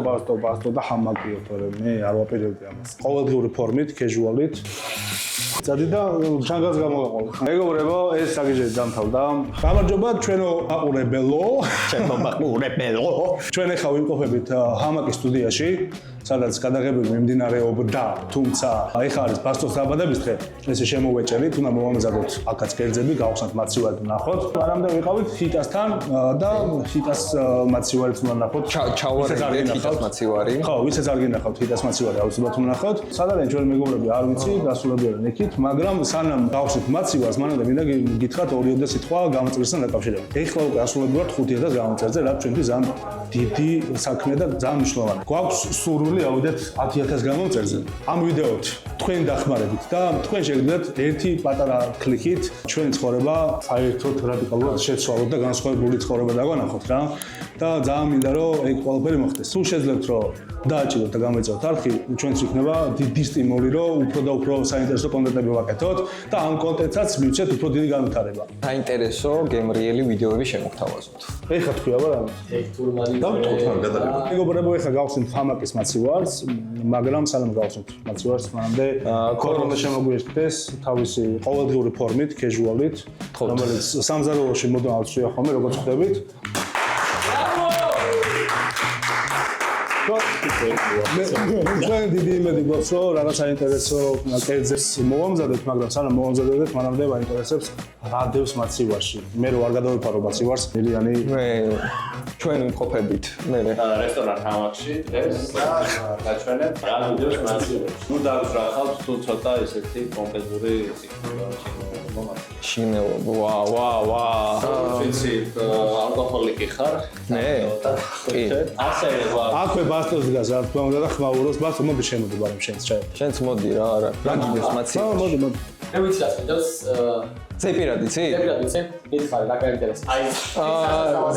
ბასტო და ჰამაკიო, თორემ მე არ ვაპირებდი ამას. ყოველდღიური ფორმით, casual-ით. წადი და შანგას გამოვაყოლე. მეგობრებო, ეს საგიჟეთი დამთავრდა. გამარჯობა ჩვენო მაყურებელო. ჩვენ ახლა ვიმყოფებით ჰამაკის სტუდიაში, სადაც გადაღებები მიმდინარეობდა, თუმცა ახლა არის ბასტოს დაბადების დღე. ესე შემოვეჭერით, უნდა მოვამზადოთ აქაც კერძები, გავხსნათ მაცივარით ვნახოთ. არამდე ვიყავით ჰიტასთან და ჰიტას მაცივარით უნდა ვნახოთ. ჩავარდეთ ჰიტას მაცივარი. ხო, ვისაც არ გინახავთ ჰიტას მაცივარი, აუცილებლად ვნახოთ. სად არიან ჩვენი მეგობრები, არ ვიცი, დასრულებიან იქით, მაგრამ სანამ გავხსნით მაცივარს, მანამდე მინდა გითხრათ ორიოდე სიტყვა გამწირსთან დაკავშირებით. ეხლა უკვე ასრულებულად 5000 გამწირზე, რაც ჩვენთვის ძალიან დიდი საქმე და ძალიან მნიშვნელოვანი. გვაქვს სურვილი ავიდეთ 10000 გამომწერზე. ამ ვიდეოთ თქვენ დახმარებით და თქვენ შეგიძლიათ ერთი პატარა კლიკით ჩვენი ცხოვრება საერთოდ რადიკალურად შეცვალოთ და განსხვავებული ცხოვრება დაგვანახოთ რა. და ძალიან მინდა რომ ეგ ყველაფერი მოხდეს. თუ შეძლებთ რომ დააჭიროთ და გამოიწვევთ არხი, ჩვენც იქნება დიდი სტიმული რომ უფრო და უფრო საინტერესო კონტენტები ვაკეთოთ და ამ კონტენტსაც მივცეთ უფრო დიდი განვითარება. საინტერესო გემრიელი ვიდეოები შემოგთავაზოთ. ეხლა თქვია რა? მეგობრებო, ეხლა გავხსნით ჰამაკის მაცივარს, მაგრამ სანამ გავხსნით მაცივარს, მანამდე კორონა შემოგვიერთდეს თავისი ყოველდღიური ფორმით, casual-ით, რომელიც სამზარეულოში მოდავალ ცვია ხოლმე, როგორც ხვდებით. მე დიდი იმედი გვაქვს, რომ რაღაც საინტერესო კერძებს მოვამზადეთ, მაგრამ სანამ მოვამზადეთ, მანამდე მაინტერესებს რა დევს მაცივარში. მე რო არ გადავიფარო მაცივარს, მილიანი ჩვენ ვიმყოფებით. მე რესტორან ჰამაკში დევს და გაჩვენებ რა დევს მაცივარში. ნუ დავსრახავთ თუ ცოტა ესეთი პომპეზური შინელო, ვა. ვიცი, ალკოჰოლიკი ხარ? მე? კი. ასე ვარ. აქვე ბასტოს დგას, რა თქმა უნდა და ხმაურობს ბასტო, მოდი შემოდი, ბარემ შენც ჩაი. შენც მოდი რა, რა გიდეს მაცივარში. მოდი. მე ვიცი რა თქოს ზეპირადი ცი? მითხარი რა გაინტერესებს.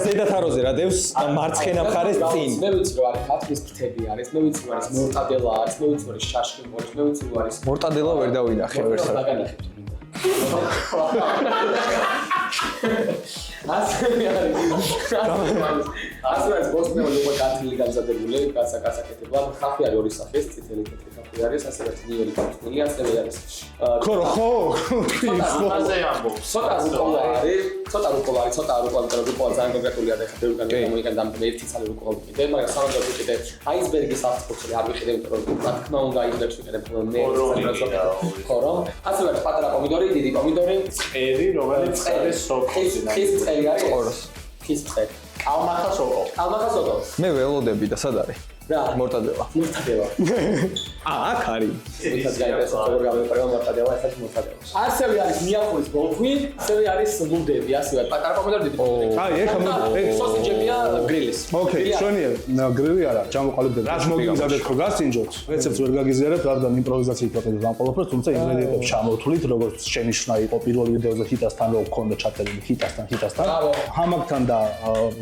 ზედა თაროზე რა დევს მარცხენა მხარეს წინ. მე ვიცი რომ არის კატრის ფრთები არის, მე ვიცი რომ არის მორტადელა არის, მე ვიცი რომ არის შაშკი არის, მე ვიცი რომ არის მორტადელა ვერ დავინახე ვერსად. დაგანახებთ. ასე არის ბოსნიელი უკვე კათილი გამზადებული, კაცაკეთებად. ხალხი არის ორი სახის, წითელი კეთილი ხალხი არის, ასე რაც ნიელი ბოსნიელი, ასევე არის. ხო. ასე ამბობს. ცოტა რუკოლა არის, ცოტა რუკოლა ძალიან კონკრეტულია და ხა ბევრგან მოიგან და ერთი ცალი რუკოლა ვიყიდე, მაგრამ სამაგერ ვიყიდე აისბერგის აღწყვეტილი არ ვიყიდე, იმიტომ რომ რა თქმა უნდა აისბერგს ვიყიდე მე ხო რომ ასევე არის პატარა პომიდორი, დიდი პომიდორი, წერი, რომელიც არის სოკოს ხის წელი არის ყოროს. ხის წელი. კალმახა სოკო. მე ველოდები და სად არის? რა? მორტადელა. აქ არის. ეს გაიგეცა როგორ გამეპარება მორტადელა, ესეც მორტადელა. ასევე არის მიახურის ბოლქვი, ასევე არის ლუდები, ასევე პატარა პომიდორი, დიდი პომიდორი. აი, ეხლა მოდი სოსიჯებია გრილის. ოკეი, შვენიერ, გრილი არა, ჩამოყალიბდეთ. რაც მოგიგზავნეთ ხო გასინჯოთ. რეცეპტს ვერ გაგიზიარებთ, რადგან იმპროვიზაციით ვაკეთებთ ამ ყველაფერს, თუმცა ინგრედიენტებს ჩამოვთვლით, როგორც შენიშვნა იყო პირველ ვიდეოზე ჰიტასთან რო გქონდა ჩაწერილი ჰიტასთან. ჰამაკთან და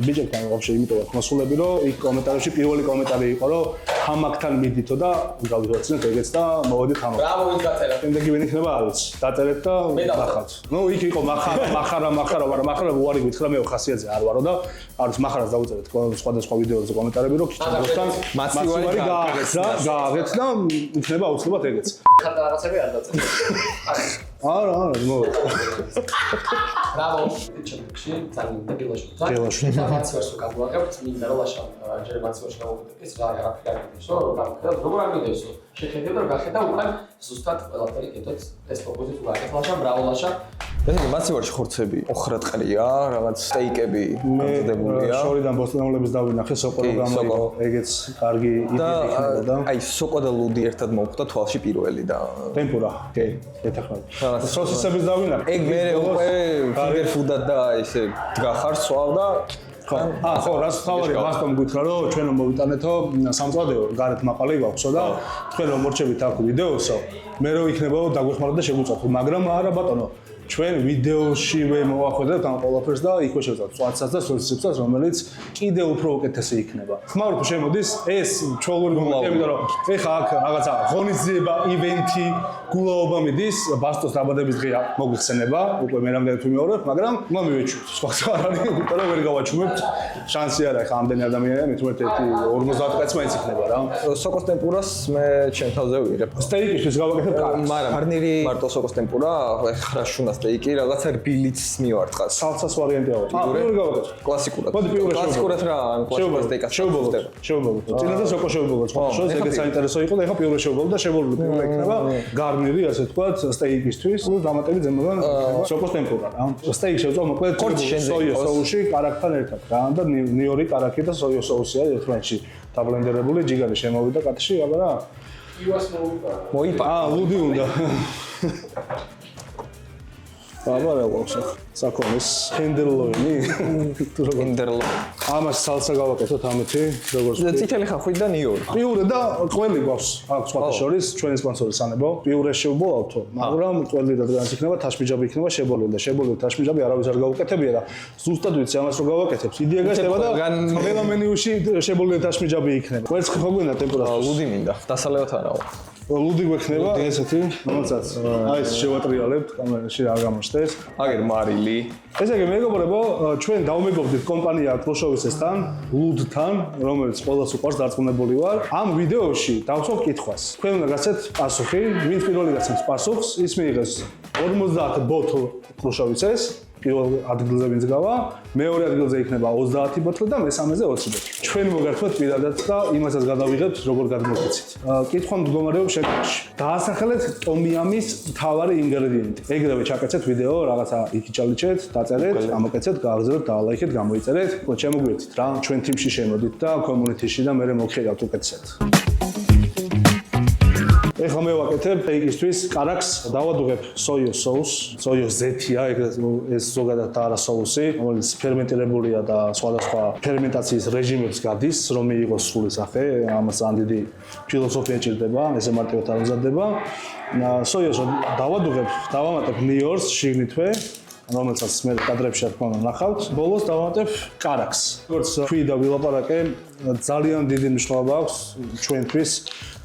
ბიჭებთან ვაფშე იმიტომ ვარ მოსულები, რომ იქ კომენტარებში პირველი კომენტარი იყო, რომ ჰამაკთან მიდითო და გავიძვაცნეთ ეგეც და მოვედით ჰამაკ. ბრავო, ის გაწერა. შემდეგი ვინ იქნება არ ვიცი. დაწერეთ და ნახავთ. ნუ იქ იყო მახარა, მაგრამ მახარა უარი გითხრა მე ხასიათზე არ ვარო და არის მახარას დაუწერეთ სხვადასხვა ვიდეოზე კომენტარები, რომ ქიჩებოსთან მაცივარი გააღეთ და იქნება აუცილებლად ეგეც. ხარ და რაღაცები არ დაწერე. არა, მოვა. ბრავო, ჩემპიონში, ძალიან დებილაში. დებილაში. და მაცივარს უკავაგებთ, მინდა რომ ლაშა, ჯერ მაცივარს გავუკეთეს, რა არაფერი არ გიქნებსო, რომ გამქრა, როგორ არ მიდევსო. შეხედეთ რომ გახედა უკან ზუსტად ყველაფერი კეთოთ ეს პროპოზიცია უგაკეთეთ ლაშა, ბრავო ლაშა. ესე მაცივარში ხორცები ოხრატყრია, რაღაც სტეიკები გამზადებულია. შორიდან ბოსტნეულების დავინახე, სოკო გამოიყო, ეგეც კარგი იდეა იქნებოდა. აი, სოკო და ლუდი ერთად მოხვდა თვალში პირველი და ტემპურა. კი, ეთახმები. სოსისების დავინახე. ეგ მე უკვე ფინგერ ფუდად და ესე დგახარ სვავ და ხო, რაც თავარი მასთან გითხრა, რომ ჩვენ მოვიტანეთო სამწვადეო, გარეთ მაყალე გვაქვსო და თქვენ რომ მორჩებით აქ ვიდეოსო, მე რო იქნებაო დაგვეხმაროთ და შეგვიწვათ, მაგრამ არა ბატონო, ჩვენ ვიდეოშივე მოვახვედრებთ ამ ყველაფერს და იქვე შევწავთ სვაცსაც და სოციალსაც, რომელიც კიდევ უფრო უკეთესი იქნება. ხმაურობ შემოდის ეს ჩვეულებრივი მომენტი, იმიტომ რომ ეხა აქ რაღაცა ღონისძიება, ივენთი, გულაობა მიდის, ბასტოს დაბადების დღე მოგვიხსენება, უკვე მე რამდენი თუ მეორებ, მაგრამ მომივეჩვით. სხვა არ არის, იმიტომ რომ ვერ გავაჩუმებთ. შანსი არ აქვს ამდენი ადამიანია, მით უმეტეს 50 კაცი მაინც იქნება რა. სოკოს ტემპურას მე ჩემ თავზე ვიღებ. სტეიკისთვის გავაკეთებ კარგს. მაგრამ გარნირი მარტო სოკოს ტემპურა, ხრა შუნა სტეიკი, რაღაცა რბილიც მივარტყას. სალცას ვარიანტი ავარ. პირველი გავაკეთე. კლასიკურად. მოდი პირველი კლასიკურად რა, ან კლასიკურ სტეიკას შევბოლოთ. წინაზე სოკო შევბოლოთ. ხო, ეგეც საინტერესო იყო და ეხა პირველი შევბოლოთ და შევბოლოთ პირველი იქნება გარნირი, ასე ვთქვათ, სტეიკისთვის. ნუ დამატებით ზემოდან სოკოს ტემპურა რა. სტეიკი შევწავ მოკლედ სოიოს соуში კარაქთან ერთად რა და ნიორი კარაქი და სოიოს соусია ერთმანეთში დაბლენდერებული ჯიგარი შემოვიდა კატში, აბა რა. იუას მოვიდა. მოიპა. ლუდი უნდა. აბა რა გვაქვს საქონლის ჰენდერლოინი თუ როგორ ინდერლო. ამას სალსა გავაკეთოთ ამეთი როგორც წითელი ხახვი და ნიორი. პიურე და ყველი გვაქვს აქ სხვათა შორის ჩვენი სპონსორი სანებო პიურე შევბოლავთო მაგრამ ყველი და დღეს იქნება თაშმიჯაბი იქნება შებოლილი და შებოლილი თაშმიჯაბი არავის არ გავუკეთებია და ზუსტად ვიცი ამას რო გავაკეთებ იდეა გასდება და ყველა მენიუში შებოლილი თაშმიჯაბი იქნება ყველს ხო გვინდა ტემპერატურა ლუდი მინდა. დასალევად არაო. ლუდი გვექნება ესეთი რომელსაც აი ეს შევატრიალებთ კამერაში არ გამოჩნდეს აგერ მარილი. ესე იგი მეგობრებო ჩვენ დავმეგობრდით კომპანია კრუშოვიცესთან ლუდთან რომელიც ყველას უყვარს დარწმუნებული ვარ ამ ვიდეოში დავსვათ კითხვას თქვენ უნდა გასცეთ პასუხი ვინც პირველი გასცემს პასუხს ის მიიღეს 50 ბოთლ კრუშოვიცეს პირველ ადგილზე ვინც გავა მეორე ადგილზე იქნება 30 ბოთლი და მესამეზე 20 ბოთლი ჩვენ მოგართმევთ პირადად და იმასაც გადავიღებთ როგორ გადმოგიცით კითხვა მდგომარეობს შეკითხვაში დაასახელეთ ტომიამის მთავარი ინგრედიენტი ეგრევე ჩაკეთეთ ვიდეო რაღაცა იქიჭალიჩეთ დაწერეთ ამოკეთეთ გააგზავნეთ დაალაიქეთ გამოიწერეთ შემოგვიერთით რა ჩვენ თიმში შემოდით და კომუნიტიში და მე მოგხედავთ უკეთესად ეხლა მე ვაკეთებ სტეიკისთვის კარაქს დავადუღებ სოიოს соус სოიოს ზეთია ეს ზოგადად არა соуსი რომელიც ფერმენტირებულია და სხვადასხვა ფერმენტაციის რეჟიმებს გადის რომ მიიღოს სრული სახე ამას ძალიან დიდი ფილოსოფია ჭირდება ესე მარტივად არ უზადდება სოიოს დავადუღებ დავამატებ ნიორს შიგნითვე რომელსაც მე კადრებში არ თქმა ნახავთ ბოლოს დავამატებ კარაქს როგორც თქვი და ვილაპარაკე ძალიან დიდი მნიშვნელობა აქვს ჩვენთვის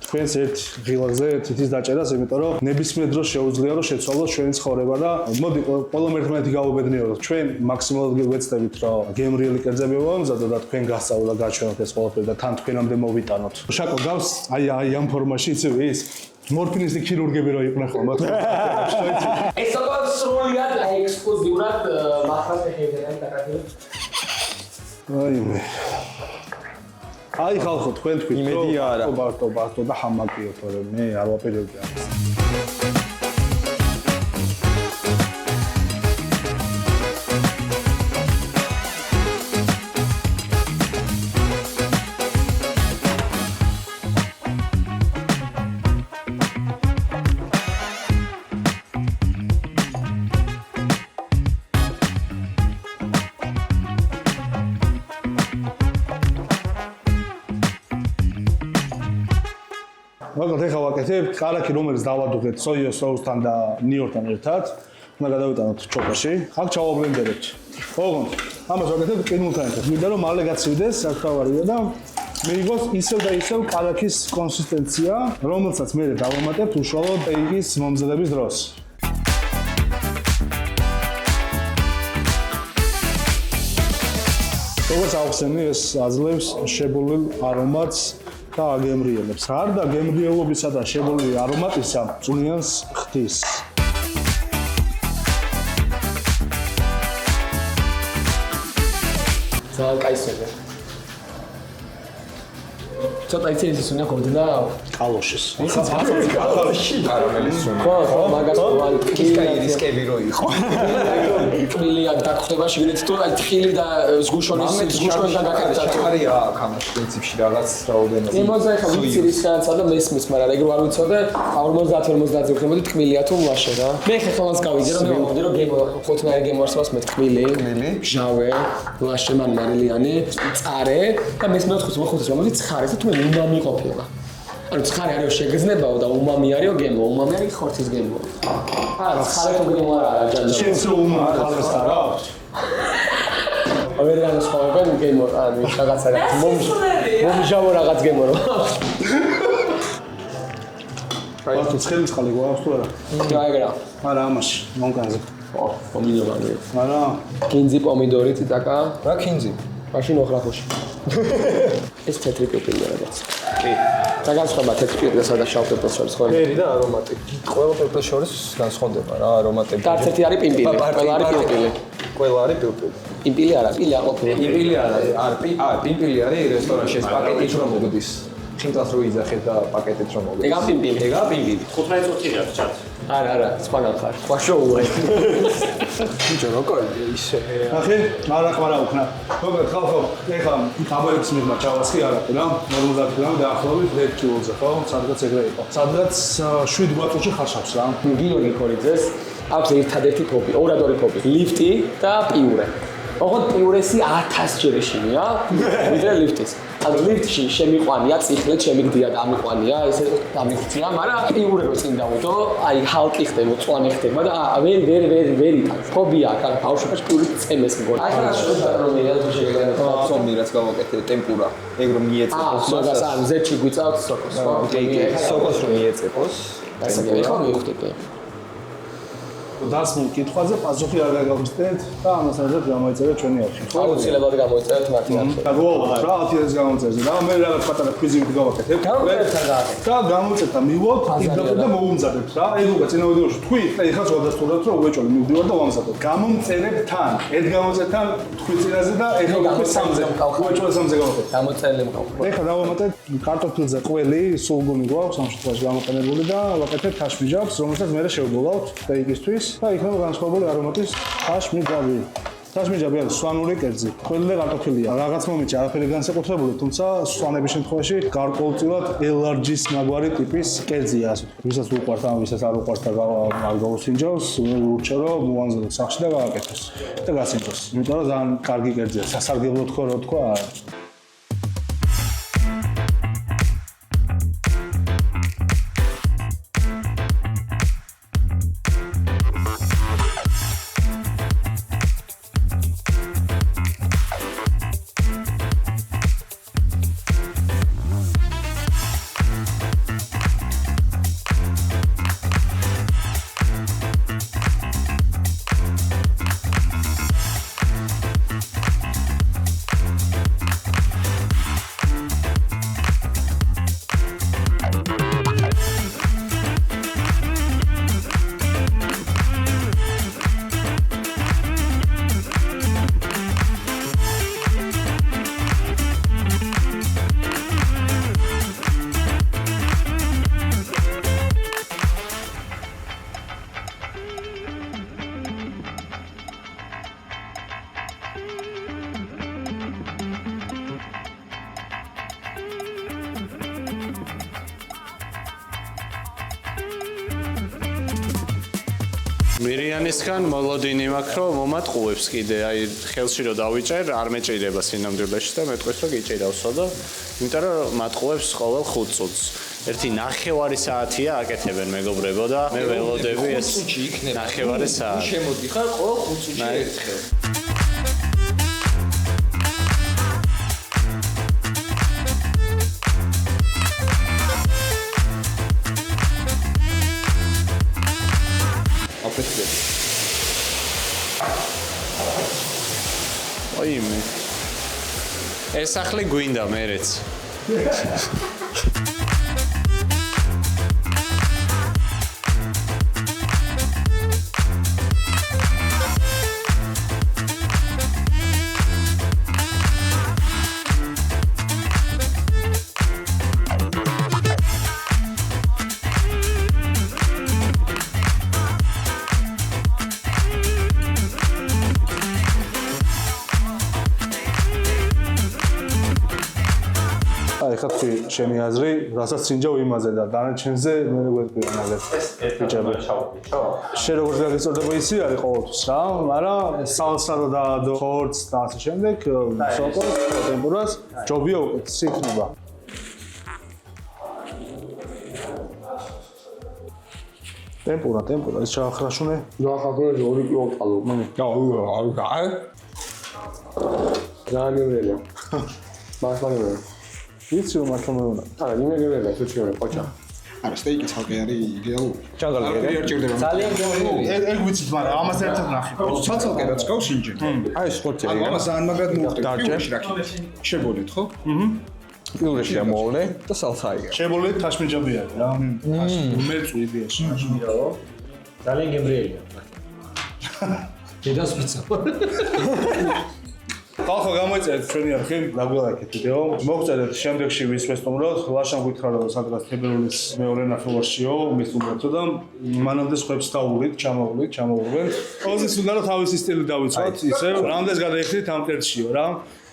თქვენს ერთ ღილაკზე თითის დაჭერას, იმიტომ რომ ნებისმიერ დროს შეუძლია რომ შეცვალოს ჩვენი ცხოვრება და მოდი ყველამ ერთმანეთი გავუბედნიეროთ. ჩვენ მაქსიმალურად გვეცდებით რომ გემრიელი კერძები ვამზადოთ და თქვენ გასწავლოთ და გაჩვენოთ ეს ყველაფერი და თან თქვენამდე მოვიტანოთ. შაკო გავს აი ამ ფორმაში იცი ის მორფინისტი ქირურგები რო იყვნენ ხოლმე. ეს ოღონდ სრულად ექსკლუზიურად მახრამე ჰეიდერთან დაკავშირებით. აი მე აი ხალხო თქვენ თქვით იმედი არა ბარტო და ჰამაკიო თორე მე არ ვაპირებდი ამას მაგალითად ეხლა ვაკეთებ კარაქი რომელიც დავადუღეთ სოიოს соусთან და ნიორთან ერთად უნდა გადავიტანოთ ჩოპაში აქ ჩავაბლენდერებთ ოღონდ ამას ვაკეთებ ყინულთან ერთად მინდა რომ მალე გაცივდეს საკრავარია და მიიღოს ისევ და ისევ კარაქის კონსისტენცია რომელსაც მე დავამატებ უშუალოდ სტეიკის მომზადების დროს როგორც ახსენე ეს აძლევს შებოლილ არომატს და აგემრიელებს. გარდა გემრიელობისა და შებოლილი არომატისა, წვნიანს ხდის. ძალიან კაი სერვე. ცოტა იცი ის უნდა გონდა კალოშის. კალოში კარამელის სუნა. ხო, მაგას ვარ კისკაი რისკები რო იყო. ტყილი აქ დაგხვდება შიგნით თუ აი ტყილი და ზგუშონის და გაკეთდა. ჩარია აქ ამას პრინციპში რაღაც რაოდენობა. იმაზე ხა ვიცი რისკანცა და მესმის, მაგრამ ეგ რო არ ვიცოდე 50-50-ზე ვქნებოდი ტკმილია თუ ლაშე რა. მე ხეხალას გავიგე რომ მე მომდი რომ გემო ხუთნაირი გემოარსებას მე ტკმილი, ჟავე, ლაშე მან მარილიანი, წარე და მესმე 4-5 რომელიც ცხარე და თუ მე უნდა მიყოფილა. ანუ ცხარე არის შეგრძნებაო და უმამი არისო გემო, უმამი არის ხორცის გემო. არა, ცხარე თუ გემო არა ჯანჯა. შენს უმამი ხალხს არა აქვს? ვერ განსხვავებენ გემო, ანუ რაღაცა რა. მომჟავო რაღაც გემო რა. ბატონო, ცხელი წყალი გვაქვს თუ არა? გაიგრა. არა, ამაში, მონკანზე. პომიდორი. არა. კინძი პომიდორი ციტაკა. რა კინძი? მაშინ ოხრახოში. ეს თეთრი პილპილი რაღაც. კი. და განსხვავება თეთრი პილპილი და სადა შავ პილპილს შორის ხო? ფერი და არომატი. ყველა პილპილს შორის განსხვავდება რა არომატები. და ერთი არის პიმპილი, ყველა არის პილპილი. ყველა არის პილპილი. პიმპილი არა, პილი არ ყოფილა. პიმპილი არის, პიმპილი არის რესტორანში ეს პაკეტით რომ მოგდის. ხინტას რო იძახეთ და პაკეტით რომ მოგდის. ეგა პიმპილი. ეგა პიმპილი. 15 წუთი გაქვს ჩათ. არა, სხვაგან ხარ. სხვა შოუა. ბიჭო, როგორ ისე ახი, არა ყარა უქნა. როგორ ხალხო, ეხლა აბოებს მიღმა ჩავასხი არაფერი რა. 50 გრამი დაახლოებით 1 კილოზე ხო? სადღაც ეგრე იყო. სადღაც 7 გვაწუთში ხარშავს რა. გილოგი ქორიძეს აქვს ერთადერთი ფობი, ორადორი ფობი. ლიფტი და პიურე. ოღონდ პიურესი 1000 ჯერ ეშინია, ვიდრე ლიფტის. ანუ ლიფტში შემიყვანია, წიხლეთ შემიგდია და ამიყვანია, ესე დამიხცია, მაგრამ პიურე რო წინ დავიდო, აი ჰალკი ხდება, წვანი ხდება და ვერ იტანს. ფობია აქ ბავშვებში პიურის წემეს მგონი. აი რა შეიძლება რომ რეალურად შეგეგანო სომი რაც გავაკეთე ტემპურა. ეგ რომ მიეწევოს სოკოს ან ზეთში გვიწავთ სოკოს. სოკოს რომ მიეწევოს. ასე ხო მივხვდები. დასმულ კითხვაზე პასუხი არ გაგავრცელეთ და ამას ერთად გამოიწერეთ ჩვენი არხი. აუცილებლად გამოიწერეთ მათი არხი. და რა 1000-ს გამოიწერეთ და მე რაღაც პატარა კვიზივით გავაკეთებ. და გამოიწერეთ და მივოთ იდგაფეთ და მოუმზადებთ რა. ეგ უკვე წინა ვიდეოში თქვი და ეხლა სხვადასხვად რომ უეჭოლი მივდივარ და ვამზადებ. გამომწერებ თან. ერთ გამოიწერეთ თან თქვი წინაზე და ეხლა უკვე 3-ზე. უეჭოლი 3-ზე გავაკეთებ. გამოწერილი მყავს. ეხლა დავამატეთ კარტოფილზე ყველი, სულგუნი გვაქვს ამ შემთხვევაში გამოყენებული და ვაკეთებ თაშმიჯავს, რომელსაც მე შევბოლავთ სტეიკისთვის. და იქნება განსხვავებული არომატის თაშმიჯავი. თაშმიჯავი არის სვანური კერძი. ყველი და კარტოფილია. რაღაც მომენტში არაფერი განსაკუთრებული, თუმცა სვანების შემთხვევაში გარკვეულწილად L-large-ის მაგვარი ტიპის კერძია, ასე ვთქვათ. ვისაც უყვართ, ან ვისაც არ უყვართ და არ გაუსინჯავს, ურჩა რომ მოანზადოს სახში და გააკეთოს და გასინჯოს. იმიტომ რომ ძალიან კარგი კერძია, სასარგებლოდ ხო რა თქვა. მირიანისგან მოლოდინი მაქვს რომ მომატყუებს კიდე აი ხელში რომ დავიჭერ არ მეჭირება სინამდვილეში და მეტყვის რომ გიჭირავსო და იმიტომ რომ მატყუებს ყოველ 5 წუთს ერთი 9 საათია აკეთებენ მეგობრებო და მე ველოდები ეს 9 საათი შემოდიხარ ყოველ 5 წუთში ერთხელ ой მე ეს სახლი გვინდა მერეც ეხლა თქვი ჩემი აზრი, რასაც სინჯავ იმაზე და დანარჩენზე მე როგორ ვიყენებ. ბიჭები, შენ როგორ გაგიწოდება ისი არის ყოველთვის რა, მაგრამ სალსა და დაადო ხორცს და ასე შემდეგ, სოკოს, ტემპურას, ჯობია უკეთესი იქნება. ტემპურა, ეს ჩაახრაშუნე. ნახავთ ორი კილოტალო. განევრია. მასალე. ვიცი რომ მართლა მეუნა. არა, იმეგერია თუჩიორე ყოჩა. არა, სტეიკი ცალკე არის იდეალური. ჭაღალია. არ ჭირდება. ძალიან გემრიელია. ეგ ვიცით, მაგრამ ამას ერთად ნახე. ცალკე რაც გავს ინჯი. აი ეს ხორცია. ანუ ამას ან მაგრად მოვხდეთ. დარჩა. შებოლეთ, ხო? პირველში ამოვლე და სალსაია. შებოლეთ თაშმიჯაბია რა. მერწვი იდეაში. ძალიან გემრიელია. დედას პიცა. ხალხო გამოიწერეთ ჩვენი არხი, დაგვილაიქეთ ვიდეო. მოგწერეთ შემდეგში ვის ვესტუმროთ. ლაშან გითხრა რომ სადღაც თებერვლის მეორე ნახევარშიო მისუმრეთო და მანამდე სხვებს დაუვლით, ჩამოუვლით. ოზის უნდა რომ თავისი სტილი დავიცვათ, ისე რამდენს გადაიხდით ამ ტერტშიო რა.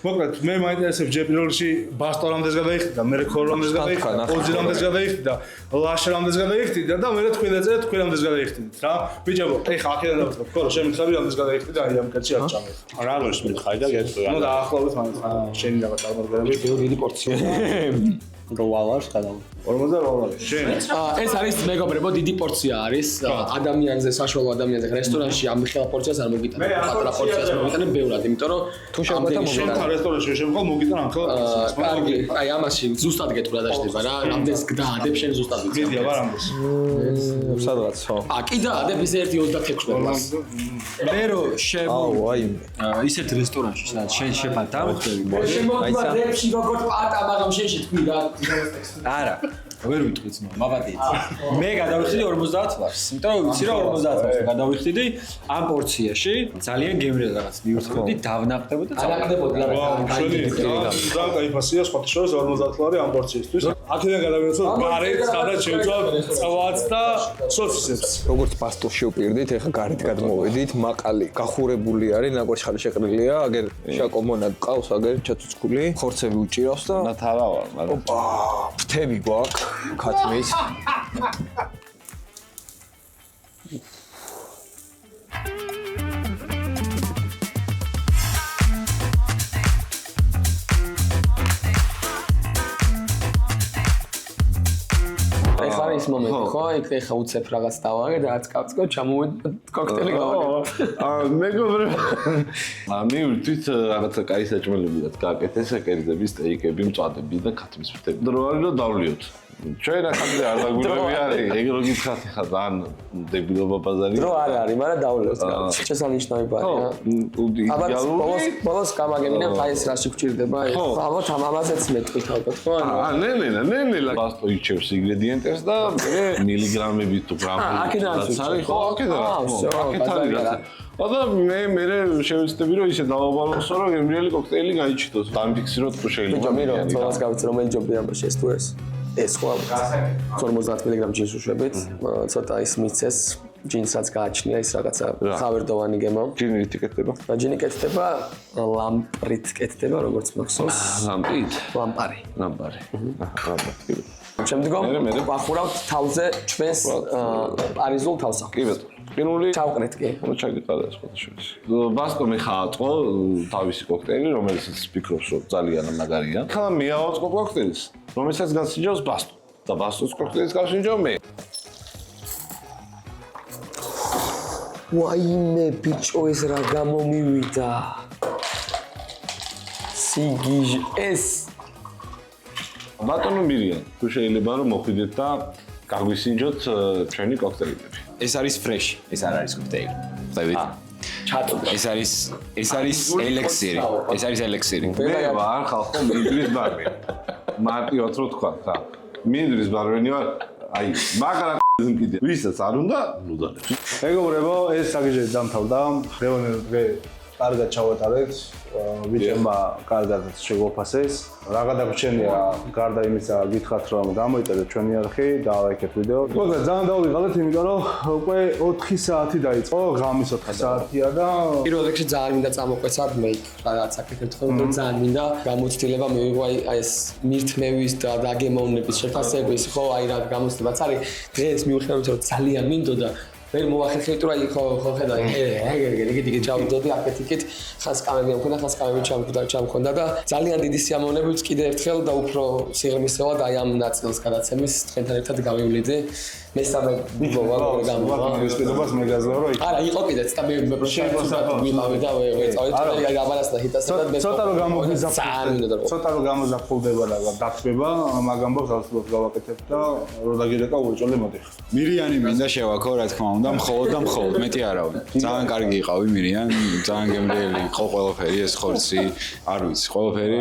მოკლედ მე მაინტერესებს ჯერ პირველში ბასტო რამდენს გადაიხდით და მე ქორ რამდენს გადაიხდით, ოზი რამდენს გადაიხდით და ლაშა რამდენს გადაიხდით და მე თქვენ დაწერეთ თქვენ რამდენს გადაიხდით რა. ბიჭებო, ეხა აქედან დავიწყებ. ქორო შემიძლია რამდენს გადაიხდით და აი ამ კაცი არ ჩამეხ. რა არის მითხარი და გეტყვი. ნუ დაახლოებით მაინც შენი რაღაც წარმოგერებით. დიდი პორცია. როვალარს გადავ. 48 შენ. ეს არის მეგობრებო, დიდი პორცია არის. ადამიანზე, საშუალო ადამიანზე რესტორანში ამ ხელა პორციას არ მოგიტანებ. პატარა პორციას მოგიტანებ ბევრად, იმიტომ რომ თუ შეგვეთა შენთან რესტორანში შემდგომ მოგიტან ამ ხელა პორციას. კარგი, აი ამაში ზუსტად გეტყვი რა დაждდება რა. რამდენს გდაადებ შენ ზუსტად ვიცი. მიდია ვარ ამბოს. სადღაც ხო. კი დაადებ ისე 1.26 მეტრს. მე რო შევ აი ისეთ რესტორანში სადაც შენ შეფად დამხვდები შემოგვიდა რებში როგორც პატა, მაგრამ შენ შეთქვი რა. არა ვერ ვიტყვით მოვადით მე გადავიხდიდი 50 ლარს იმიტომ რომ ვიცი რომ 50 ლარს გადავიხდიდი ამ პორციაში ძალიან გემრიელ რაღაც მივხვდი დავნახდებოდა არაკდებოდი ძალიან კაი ფასია სხვათა შორის 50 ლარი ამ პორციისთვის. აქედან გადავიღოთ გარეთ სადაც შევწავ წვაც და სოსისებს. როგორც პასტილში ვპირდით, ეხა გარეთ გადმოვედით, მაყალი გახურებული არის, ნაკვეთ ხალი შეყრილია, აგერ შაკომონა ყავს, აგერ ჩაცუცკული, ხორცები უჭირავს და ნათარა ვარ, მაგრამ ფრთები გვაქვს ქათმის. ეხლა ის მომენტი ხო? ეხლა უცებ რაღაც დავაღე და რაც კაცკო ჩამოვედი კოქტეილი გავაკეთე. მეგობრებო. მე ვთვით რაღაცა კაი საჭმელებიაც გააკეთე, საკერძები, სტეიკები, მწვადები და ქათმის ფრთები. დრო არის რომ დავლიოთ. ჩვენ ახლა არ დაგვირები არის, ეგ რო გითხრათ ხა ძალიან დებილობა ბაზარი. დრო არ არის, მაგრამ დავლიოთ კაცი. შესანიშნავი ბარია. აბა ბოლოს გამაგებინებ აი ეს რაში გვჭირდება. ალბათ ამაზეც მეტყვით ალბათ ხო? ნელ-ნელა ბასტო იჩევს ინგრედიენტებს და მე მილიგრამებით თუ გრამებით აქედან რაც არის ხო აქედან და მე შევეცდები რომ ისე დავაბალანსო რომ გემრიელი კოქტეილი გაიჩიტოს დამფიქსიროთ თუ შეიძლება მე რომ თავს გავიცი რომელი ჯობი ამაში ეს თუ ეს ხო 50 მგ ჯინს უშვებით ცოტა ის მიცეს ჯინსაც გააჩნია ის რაღაცა ხავერდოვანი გემო ჯინი იტიკეტდება ჯინი კეთდება ლამპრით კეთდება როგორც მახსოვს ლამპარი შემდგომ ვახურავთ თავზე ჩვენს პარიზულ თავსახურს კი ბატონო პირველი ჩავყრეთ კი ჩაგიყარა სხვადასხვა. ბასტო მე ხააწყო თავისი კოქტეილი, რომელიც ფიქრობს რომ ძალიან მაგარია. ხა მე ავაწყო კოქტეილს, რომელსაც გასინჯავს ბასტო. და ბასტოს კოქტეილს გავსინჯავ მე. ვაიმე ბიჭო ეს რა გამომივიდა. სიგიჟ ეს ბატონო მირიან, თუ შეიძლება რომ მოხვიდეთ და გაგვისინჯოთ ჩვენი კოქტეილები. ეს არის ფრეში ეს არ არის კოქტეილი ხვდებით ჩატუდა ეს არის ელექსირი ეს არის ელექსირი მე ვარ ხალხო მინდვრის ბარბენი მარტივად რო თქვა რა მინდვრის ბარბენი ვარ აი მაგრა კიდე ვისაც არ უნდა ნუდალებს მეგობრებო ეს საგიჟე დამთავრდა დღევანდელ დღე კარგად ჩავატარეთ ვიჭებმა კარგად შეგვაფასეს რა გადაგვრჩენია გარდა იმისა გითხრათ რომ გამოიწერეთ ჩვენი არხი და ლაიქეთ ვიდეო მოკლედ ძალიან დავიღალეთ იმიტომ რომ უკვე 4 საათი დაიწყო ღამის 4 საათია და პირველ რიგში ძალიან მინდა წამოყვეცად მე რაღაც აკეთებ თქო რომ ძალიან მინდა გამოცდილება მივიღო აი ეს მირთმევის და დაგემოვნების შეფასების ხო აი რა გამოცდილებაც არის დღეს მივხვდით რომ ძალიან მინდოდა ვერ მოახერხეთ რომ აი ხო ხედავ ეგ ჩავდოდი აკეთიკით ხას კამები მქონდა ხას კამები ჩამქონდა და ძალიან დიდი სიამოვნებით კიდე ერთხელ და უფრო სიღრმისეულად აი ამ ნაწილს გადაცემის თქვენთან ერთად გავივლიდე მესამე ბოლო გამოვა. სპედობას მე გაძლევ რომ არა, იყო კიდეც და მე ვიყავი და ვეწავით გამარასდა ჰიტასა და მე ცოტა რომ გამოზაფხულდება და დათბება, მაგამ ბავშვს გავაკეთებ და რო დაგირეკა უეჭოლე მოდი. მირიანი მინდა შევაქო, რა თქმა უნდა, მხოლოდ და მხოლოდ, მეტი არავინ. ძალიან კარგი იყავი მირიან, ძალიან გემრიელი იყო ყველაფერი, ეს ხორცი, არ ვიცი, ყველაფერი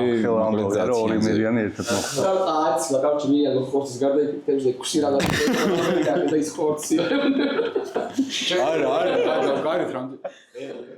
მოკლედ ორი მირიანი ერთად მოხდა. კაცი, ლაკავჩი მირიანი ხორცის გარდა იქნებს 6 რაღაცა და ის ხორცი. არა, კარგი, რამდენი